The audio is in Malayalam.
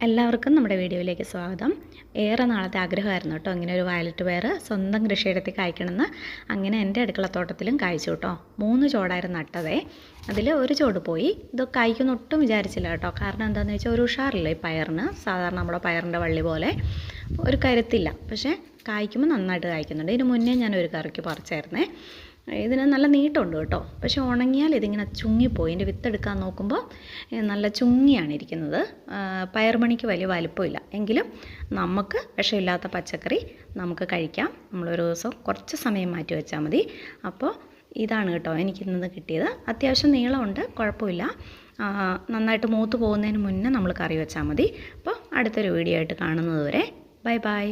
എല്ലാവർക്കും നമ്മുടെ വീഡിയോയിലേക്ക് സ്വാഗതം. ഏറെ നാളത്തെ ആഗ്രഹമായിരുന്നു കേട്ടോ ഇങ്ങനെ ഒരു വയലറ്റ് പയർ സ്വന്തം കൃഷിയിടത്തിൽ കായ്ക്കണമെന്ന്. അങ്ങനെ എൻ്റെ അടുക്കളത്തോട്ടത്തിലും കായ്ച്ചു കേട്ടോ. 3 ചോടായിരുന്നു നട്ടതേ. അതിൽ ഒരു ചോട് പോയി. ഇത് കായ്ക്കൊന്നും ഒട്ടും വിചാരിച്ചില്ല കേട്ടോ. കാരണം എന്താണെന്ന് വെച്ചാൽ ഒരു ഉഷാറില്ല ഈ പയറിന്. സാധാരണ നമ്മുടെ പയറിൻ്റെ വള്ളി പോലെ ഒരു കരുത്തില്ല. പക്ഷേ കായ്ക്കുമ്പോൾ നന്നായിട്ട് കായ്ക്കുന്നുണ്ട്. ഇതിന് മുന്നേ ഞാൻ ഒരു കറിക്ക് പറിച്ചായിരുന്നേ. ഇതിന് നല്ല നീട്ടമുണ്ട് കേട്ടോ. പക്ഷേ ഉണങ്ങിയാൽ ഇതിങ്ങനെ ചുങ്ങിപ്പോയി. ഇതിൻ്റെ വിത്തെടുക്കാൻ നോക്കുമ്പോൾ നല്ല ചുങ്ങിയാണ് ഇരിക്കുന്നത്. പയർമണിക്ക് വലിയ വലിപ്പമില്ല. എങ്കിലും നമുക്ക് വിഷമില്ലാത്ത പച്ചക്കറി നമുക്ക് കഴിക്കാം. നമ്മളൊരു ദിവസം കുറച്ച് സമയം മാറ്റി വെച്ചാൽ മതി. അപ്പോൾ ഇതാണ് കേട്ടോ എനിക്കിന്ന് കിട്ടിയത്. അത്യാവശ്യം നീളമുണ്ട്, കുഴപ്പമില്ല. നന്നായിട്ട് മൂത്ത് പോകുന്നതിന് മുന്നേ നമ്മൾ കറി വെച്ചാൽ മതി. അപ്പോൾ അടുത്തൊരു വീഡിയോ ആയിട്ട് കാണുന്നത് വരെ ബൈ ബൈ.